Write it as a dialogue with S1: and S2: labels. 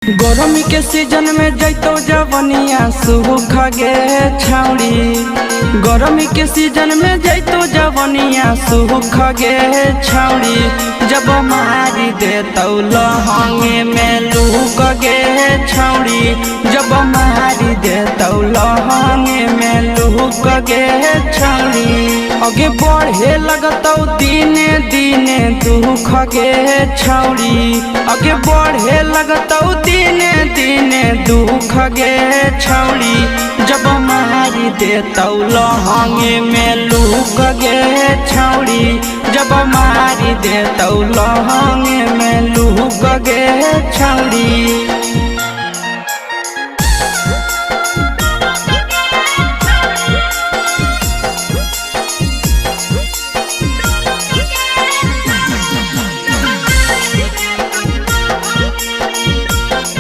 S1: गर्मी के सीजन में जैतो जवनिया सूख गे छाउड़ी। गर्मी के सीजन में जैतो जवनिया सूख गे छाउड़ी। जब मारी दे तो लहंगे में लूक गे छाउड़ी। जब मारी दे तो लहंगे में लूक गे छाउड़ी। आगे बढ़े लगतौ दिने दिने दुख गे छाउड़ी। आगे बढ़े लगतौ दिने दिने दुख गे छाउड़ी। जब मारी दे तो लहंगे में लूक गे छाउड़ी। जब मारी दे तो लहंगे में लूक गे छाउड़ी।